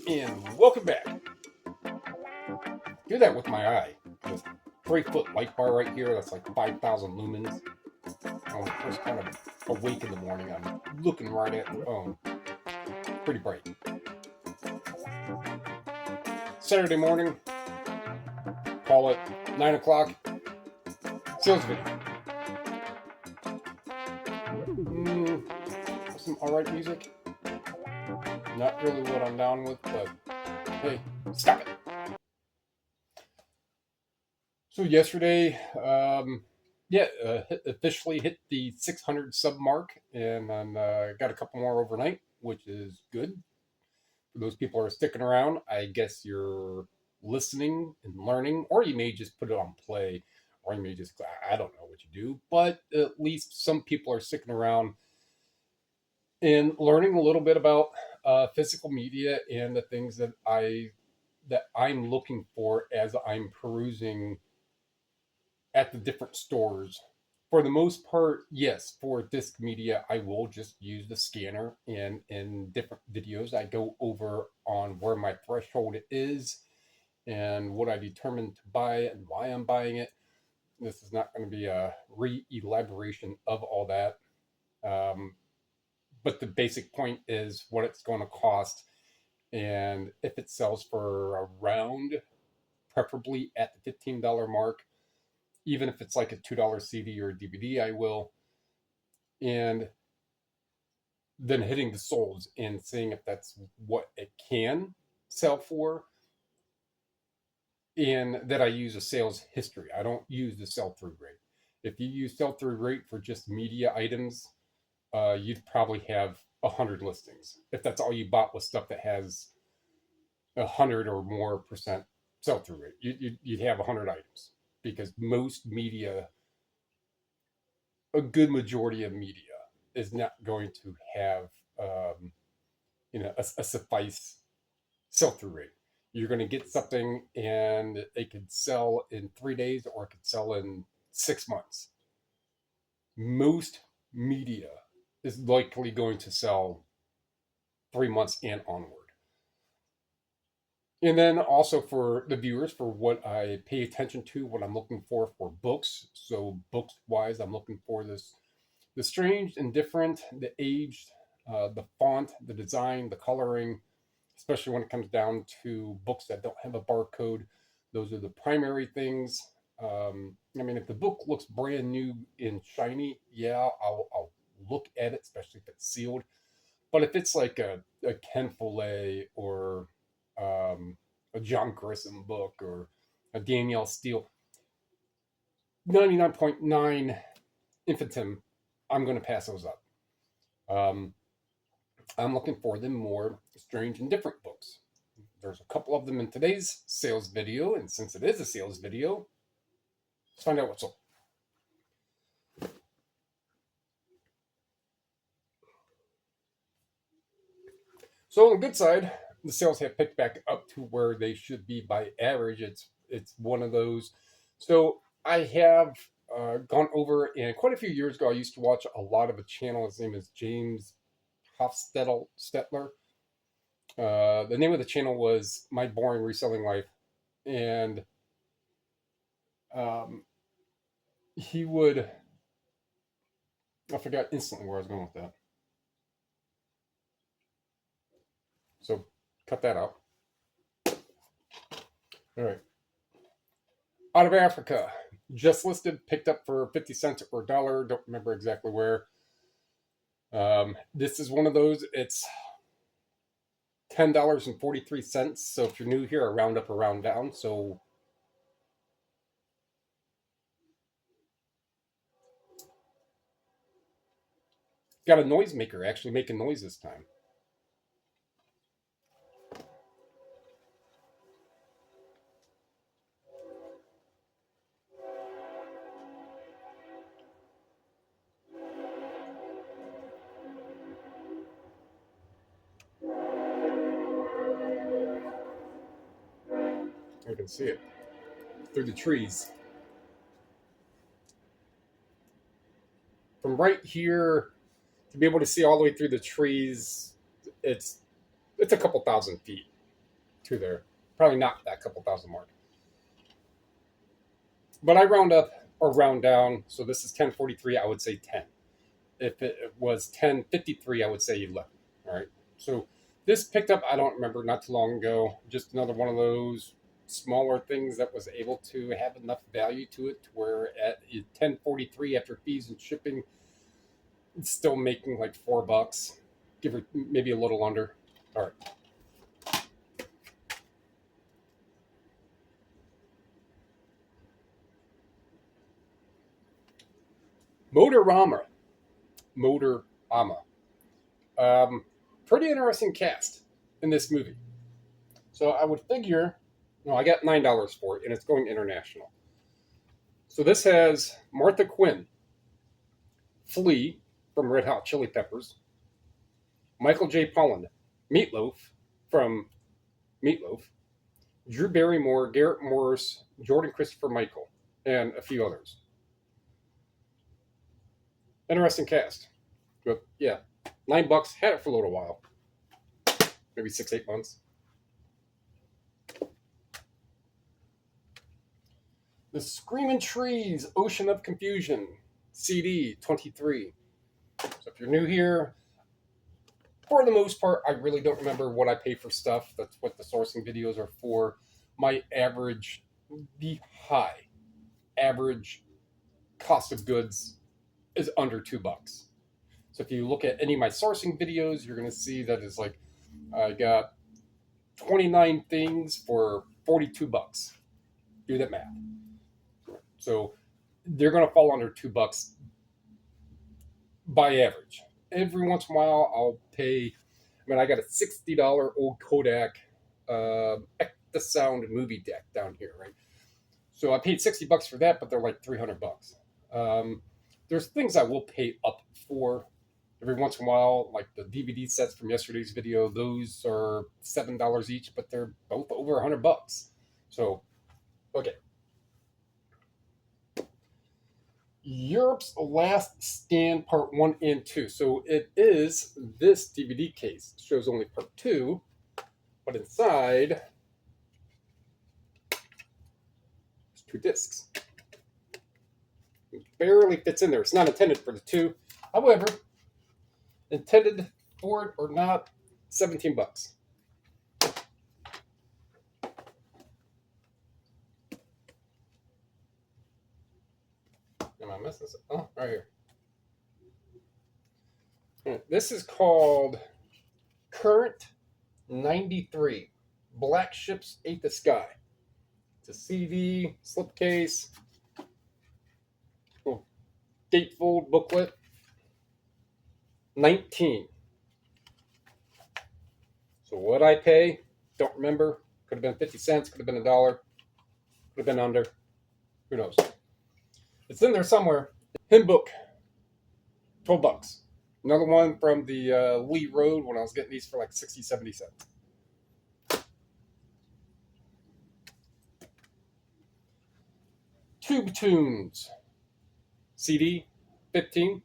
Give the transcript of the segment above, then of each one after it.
And welcome back. Do that with my eye. This 3 foot light bar right here, that's like 5,000 lumens. When I first kind of awake in the morning, I'm looking right at the phone. Pretty bright. Saturday morning, call it 9 o'clock, sales video. Some alright music. Not really what I'm down with, but hey, stop it. So yesterday, officially hit the 600 sub mark, and then got a couple more overnight, which is good. For those people who are sticking around, I guess you're listening and learning, or you may just put it on play, or you may just, I don't know what you do, but at least some people are sticking around and learning a little bit about physical media and the things that I'm looking for as I'm perusing at the different stores. For the most part, yes, for disc media, I will just use the scanner, and in different videos, I go over on where my threshold is and what I determined to buy and why I'm buying it. This is not going to be a re-elaboration of all that. But the basic point is what it's going to cost, and if it sells for around, preferably at the $15 mark, even if it's like a $2 CD or DVD, I will. And then hitting the solds and seeing if that's what it can sell for. And that I use a sales history. I don't use the sell through rate. If you use sell through rate for just media items, you'd probably have 100 listings. If that's all you bought was stuff that has 100 or more percent sell through rate, you'd have 100 items, because most media, a good majority of media, is not going to have a suffice sell through rate. You're going to get something and it could sell in 3 days, or it could sell in 6 months. Most media is likely going to sell 3 months and onward. And then also for the viewers, for what I pay attention to, what I'm looking for books. So books wise, I'm looking for the strange and different, the aged, the font, the design, the coloring, especially when it comes down to books that don't have a barcode. Those are the primary things. I mean, if the book looks brand new and shiny, yeah, I'll look at it, especially if it's sealed. But if it's like a Ken Follett or a John Grisham book or a Danielle Steele, 99.9 infinitum, I'm going to pass those up. I'm looking for them more strange and different books. There's a couple of them in today's sales video, and since it is a sales video, let's find out what's up. So on the good side, the sales have picked back up to where they should be by average. It's one of those. So I have gone over, and quite a few years ago, I used to watch a lot of a channel. His name is James Hofstetler. The name of the channel was My Boring Reselling Life, and he would. I forgot instantly where I was going with that. So cut that out. All right. Out of Africa, just listed, picked up for 50 cents or a dollar. Don't remember exactly where. This is one of those. It's $10.43. So if you're new here, I round up or round down. So got a noisemaker actually making noise this time. You can see it through the trees. From right here, to be able to see all the way through the trees, it's a couple thousand feet. to there. Probably not that couple thousand mark. But I round up or round down. So this is 1043. I would say 10. If it was 1053, I would say 11. All right. So this picked up, I don't remember, not too long ago. Just another one of those smaller things that was able to have enough value to it to where at 1043 after fees and shipping, it's still making like $4, give it maybe a little under. All right. Motorama. Pretty interesting cast in this movie. So I would figure, no, I got $9 for it, and it's going international. So this has Martha Quinn, Flea from Red Hot Chili Peppers, Michael J. Pollan, Meatloaf from Meatloaf, Drew Barrymore, Garrett Morris, Jordan Christopher Michael, and a few others. Interesting cast. But yeah, $9, had it for a little while. Maybe 6-8 months. The Screaming Trees, Ocean of Confusion, CD 23. So if you're new here, for the most part, I really don't remember what I pay for stuff. That's what the sourcing videos are for. My average, the high average cost of goods is under $2. So if you look at any of my sourcing videos, you're going to see that it's like I got 29 things for $42. Do that math. So they're going to fall under $2 by average. Every once in a while, I'll pay. I mean, I got a $60 old Kodak Ectosound movie deck down here, right? So I paid $60 for that, but they're like $300. There's things I will pay up for every once in a while, like the DVD sets from yesterday's video. Those are $7 each, but they're both over $100. So, okay. Europe's Last Stand Part 1 and 2. So it is this DVD case. It shows only Part 2, but inside there's 2 discs. It barely fits in there. It's not intended for the 2. However, intended for it or not, $17. Am I missing something? Oh, right here. This is called Current 93. Black Ships Ate the Sky. It's a CD, slipcase, gatefold booklet. 19. So what I pay, don't remember. Could have been 50 cents, could have been $1, could have been under. Who knows? It's in there somewhere. Hymn book, $12. Another one from the Lee Road when I was getting these for like 60, 70 cents. Tube Tunes, CD, 15.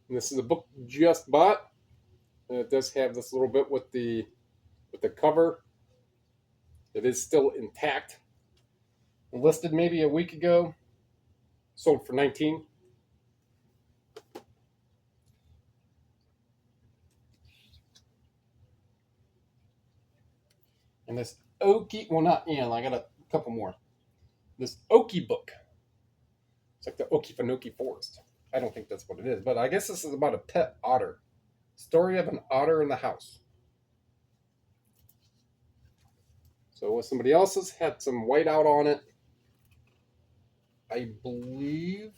And this is a book just bought. And it does have this little bit with the cover. It is still intact. Listed maybe a week ago. Sold for 19. And this Okie, well not Ian, I got a couple more. This Okie book. It's like the Okefenokee Forest. I don't think that's what it is, but I guess this is about a pet otter. Story of an otter in the house. So with somebody else's, had some whiteout on it. I believe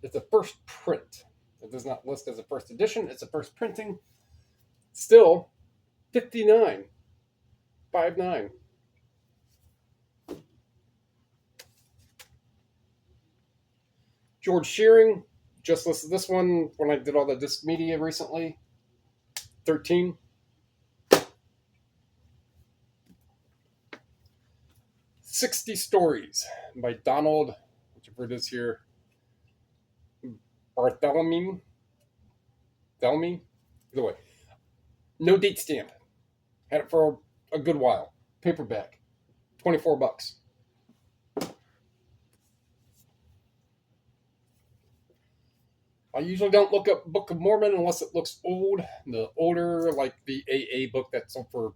it's a first print. It does not list as a first edition. It's a first printing. Still, $59. $59. George Shearing. Just listed this one when I did all the disc media recently. 13. "60 Stories" by Donald, whichever it is here, Bartholomew. Either way, no date stamp. Had it for a good while. Paperback, $24. I usually don't look up Book of Mormon unless it looks old. The older, like the AA book that's sold for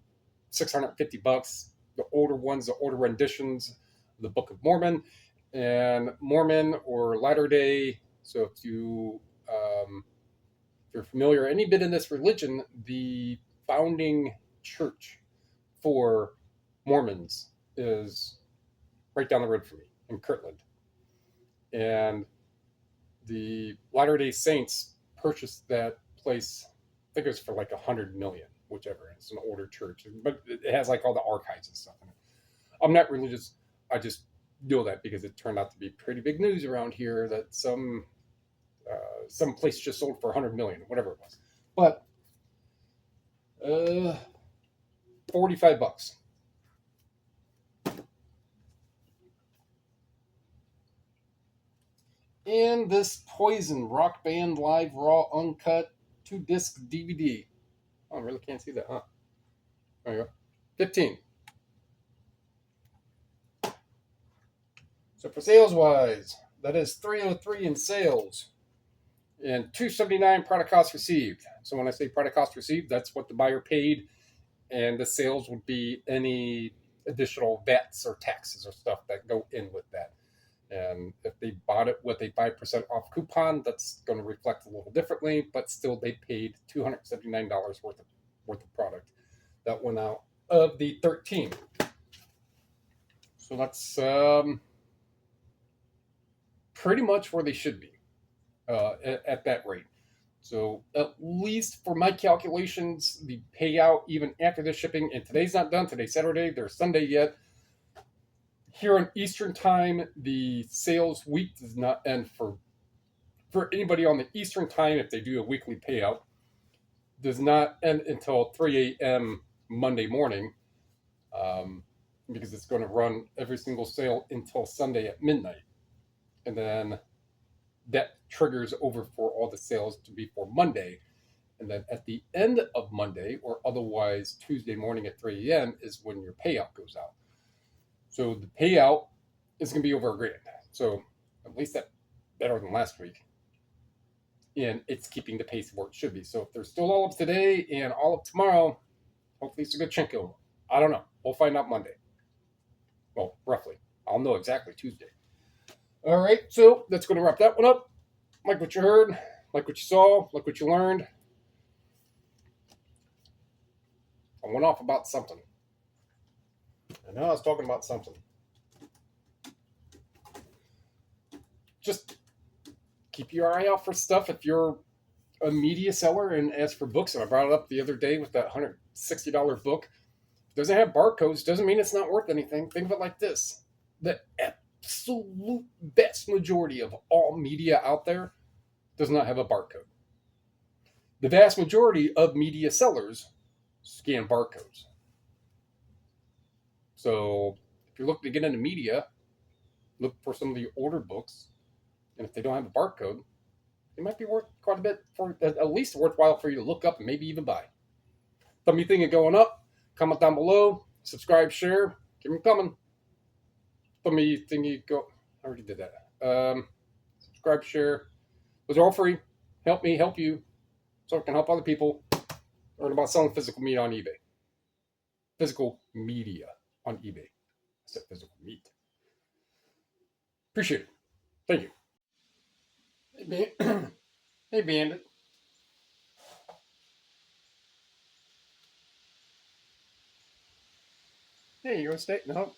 $650. The older ones, the older renditions, the Book of Mormon, and Mormon or Latter Day. So if you're familiar any bit in this religion, the founding church for Mormons is right down the road from me in Kirtland, and the Latter Day Saints purchased that place. I think it was for like 100 million, whichever. It's an older church, but it has like all the archives and stuff in it. I'm not religious. I just know that because it turned out to be pretty big news around here that some place just sold for 100 million, whatever it was. But $45. And this Poison Rock Band Live Raw Uncut 2-disc DVD. Oh, I really can't see that, huh? There you go. 15. So for sales wise, that is $303 in sales and $279 product cost received. So when I say product cost received, that's what the buyer paid, and the sales would be any additional VATs or taxes or stuff that go in with that. And if they bought it with a 5% off coupon, that's going to reflect a little differently, but still they paid $279 worth of product that went out of the 13. So that's pretty much where they should be at that rate. So at least for my calculations, the payout even after the shipping, and today's not done. Today's Saturday. There's Sunday yet. Here on Eastern time, the sales week does not end for anybody on the Eastern time. If they do a weekly payout, does not end until 3 a.m. Monday morning, because it's going to run every single sale until Sunday at midnight, and then that triggers over for all the sales to be for Monday. And then at the end of Monday, or otherwise Tuesday morning at 3 a.m., is when your payout goes out. So the payout is going to be over $1,000. So at least that's better than last week. And it's keeping the pace where it should be. So if they're still all up today and all up tomorrow, hopefully it's a good chunk of them. I don't know. We'll find out Monday. Well, roughly. I'll know exactly Tuesday. All right, so that's going to wrap that one up. Like what you heard, like what you saw, like what you learned. I went off about something. I know I was talking about something. Just keep your eye out for stuff if you're a media seller and ask for books. And I brought it up the other day with that $160 book. Doesn't have barcodes, doesn't mean it's not worth anything. Think of it like this. The absolute vast majority of all media out there does not have a barcode. The vast majority of media sellers scan barcodes. So if you're looking to get into media, look for some of the older books. And if they don't have a barcode, it might be worth quite a bit, for at least worthwhile for you to look up and maybe even buy. Tell me you think of going up. Comment down below. Subscribe, share. Keep them coming. Tell me you think you go. I already did that. Subscribe, share. Those are all free. Help me help you, so I can help other people learn about selling physical meat on eBay. Physical media on eBay. I said physical meat. Appreciate it. Thank you. Hey, Bandit. Hey, you want to stay? No.